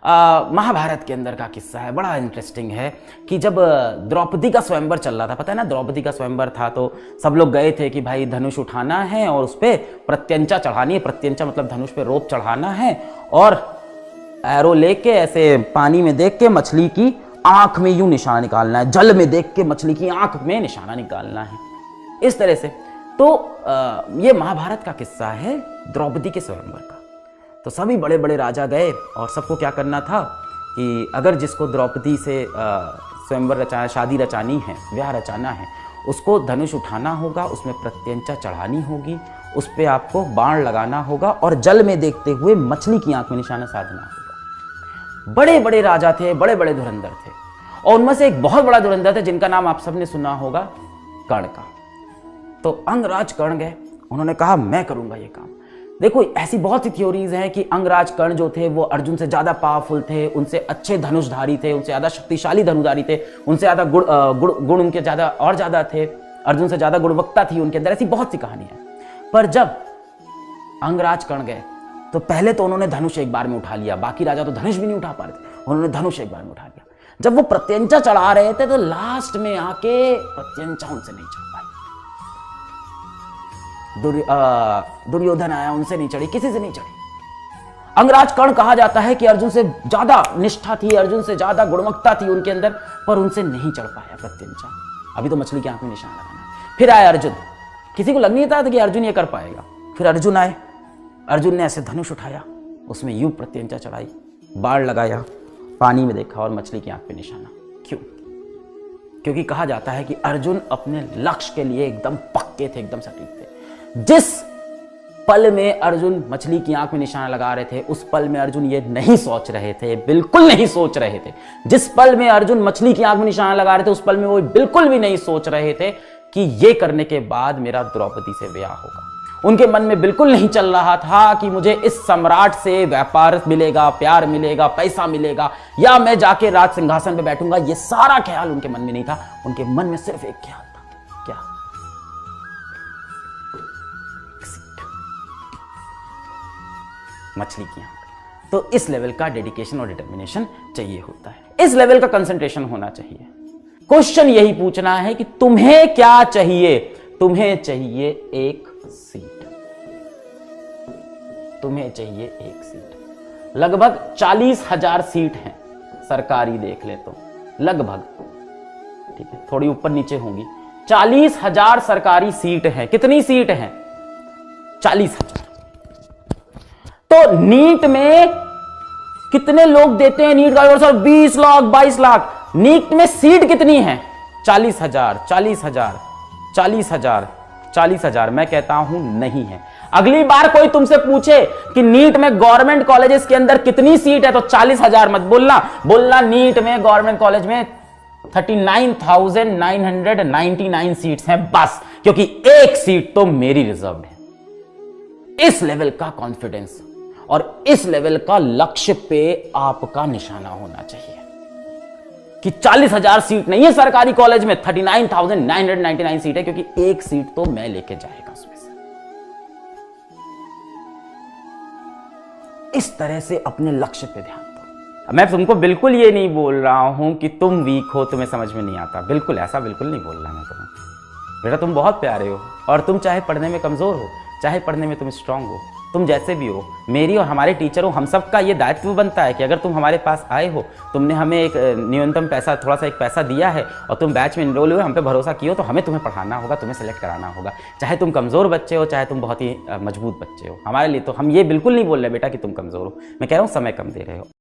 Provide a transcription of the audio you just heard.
महाभारत के अंदर का किस्सा है, बड़ा इंटरेस्टिंग है कि जब द्रौपदी का स्वयंवर चल रहा था, पता है ना, द्रौपदी का स्वयंवर था तो सब लोग गए थे कि भाई धनुष उठाना है और उस पर प्रत्यंचा चढ़ानी है। प्रत्यंचा मतलब धनुष पे रोप चढ़ाना है और एरो लेके ऐसे पानी में देख के मछली की आंख में यूं निशाना निकालना है, जल में देख के मछली की आंख में निशाना निकालना है, इस तरह से। तो ये महाभारत का किस्सा है द्रौपदी के स्वयंवर का। तो सभी बड़े बड़े राजा गए और सबको क्या करना था कि अगर जिसको द्रौपदी से स्वयंवर रचाना, शादी रचानी है, ब्याह रचाना है, उसको धनुष उठाना होगा, उसमें प्रत्यंचा चढ़ानी होगी, उस पर आपको बाण लगाना होगा और जल में देखते हुए मछली की आंख में निशाना साधना होगा। बड़े बड़े राजा थे, बड़े बड़े धुरंधर थे और उनमें से एक बहुत बड़ा धुरंधर था जिनका नाम आप सबने सुना होगा, कर्ण का। तो अंगराज कर्ण गए, उन्होंने कहा मैं करूंगा ये काम। देखो ऐसी बहुत सी थ्योरीज हैं कि अंगराज कर्ण जो थे वो अर्जुन से ज्यादा पावरफुल थे, उनसे अच्छे धनुषधारी थे, उनसे ज्यादा शक्तिशाली धनुधारी थे, उनसे ज्यादा गुण उनके ज्यादा और ज्यादा थे, अर्जुन से ज्यादा गुणवत्ता थी उनके अंदर। ऐसी बहुत सी कहानियां हैं। पर जब अंगराज कर्ण गए तो पहले तो उन्होंने धनुष एक बार में उठा लिया, बाकी राजा तो धनुष भी नहीं उठा पा रहे थे, उन्होंने धनुष एक बार में उठा लिया। जब वो प्रत्यंचा चढ़ा रहे थे तो लास्ट में आके प्रत्यंचा उनसे नहीं चढ़ पाई। दुर्योधन आया, उनसे नहीं चढ़ी, किसी से नहीं चढ़ी। अंगराज कर्ण कहा जाता है कि अर्जुन से ज्यादा निष्ठा थी, अर्जुन से ज्यादा गुणवत्ता थी उनके अंदर, पर उनसे नहीं चढ़ पाया प्रत्यंचा। अभी तो मछली की आंख में निशान लगाना है। फिर आए अर्जुन, किसी को लग नहीं था कि अर्जुन ये कर पाएगा। फिर अर्जुन आए, अर्जुन ने ऐसे धनुष उठाया, उसमें यूं प्रत्यंचा चढ़ाई, बाण लगाया, पानी में देखा और मछली की आंख पे निशाना। क्यों? क्योंकि कहा जाता है कि अर्जुन अपने लक्ष्य के लिए एकदम पक्के थे, एकदम सटीक थे। जिस पल में अर्जुन मछली की आंख में निशाना लगा रहे थे, उस पल में अर्जुन ये नहीं सोच रहे थे, बिल्कुल नहीं सोच रहे थे। जिस पल में अर्जुन मछली की आंख में निशाना लगा रहे थे, उस पल में वो बिल्कुल भी नहीं सोच रहे थे कि ये करने के बाद मेरा द्रौपदी से ब्याह होगा। उनके मन में बिल्कुल नहीं चल रहा था कि मुझे इस सम्राट से व्यापार मिलेगा, प्यार मिलेगा, पैसा मिलेगा, या मैं जाके राज सिंहासन पे बैठूंगा। ये सारा ख्याल उनके मन में नहीं था। उनके मन में सिर्फ एक ख्याल था, क्या? मछली की आंख। तो इस लेवल का डेडिकेशन और डिटर्मिनेशन चाहिए होता है, इस लेवल का कंसंट्रेशन होना चाहिए। क्वेश्चन यही पूछना है कि तुम्हें क्या चाहिए? तुम्हें चाहिए एक सीट, तुम्हें चाहिए एक सीट। लगभग 40,000 सीट हैं सरकारी, देख ले तो लगभग, ठीक है, थोड़ी ऊपर नीचे होंगी। 40,000 सरकारी सीट हैं। कितनी सीट हैं? 40,000। तो नीट में कितने लोग देते हैं नीट का? सर 20 लाख 22 लाख। नीट में सीट कितनी है? 40,000 40,000 40,000 40,000। मैं कहता हूं नहीं है। अगली बार कोई तुमसे पूछे कि नीट में गवर्नमेंट कॉलेजेस के अंदर कितनी सीट है, तो 40,000 मत बोलना, बोलना नीट में गवर्नमेंट कॉलेज में 39,999 सीट्स हैं बस, क्योंकि एक सीट तो मेरी रिजर्व्ड है। इस लेवल का कॉन्फिडेंस और इस लेवल का लक्ष्य पे आपका निशाना होना चाहिए कि 40,000 सीट नहीं है सरकारी कॉलेज में, 39,999 सीट है, क्योंकि एक सीट तो मैं लेके जाएगा उसमें से। इस तरह से अपने लक्ष्य पे ध्यान दो। मैं तुमको बिल्कुल ये नहीं बोल रहा हूं कि तुम वीक हो, तुम्हें समझ में नहीं आता, बिल्कुल ऐसा बिल्कुल नहीं बोल रहा मैं तुम्हें। बेटा तुम बहुत प्यारे हो और तुम चाहे पढ़ने में कमजोर हो, चाहे पढ़ने में तुम स्ट्रांग हो, तुम जैसे भी हो, मेरी और हमारे टीचर हो, हम सब का ये दायित्व बनता है कि अगर तुम हमारे पास आए हो, तुमने हमें एक न्यूनतम पैसा, थोड़ा सा एक पैसा दिया है और तुम बैच में इनरोल हुए, हम पे भरोसा किए हो, तो हमें तुम्हें पढ़ाना होगा, तुम्हें सेलेक्ट कराना होगा। चाहे तुम कमज़ोर बच्चे हो, चाहे तुम बहुत ही मजबूत बच्चे हो, हमारे लिए तो हम ये बिल्कुल नहीं बोल रहे बेटा कि तुम कमज़ोर हो। मैं कह रहा हूँ समय कम दे रहे हो।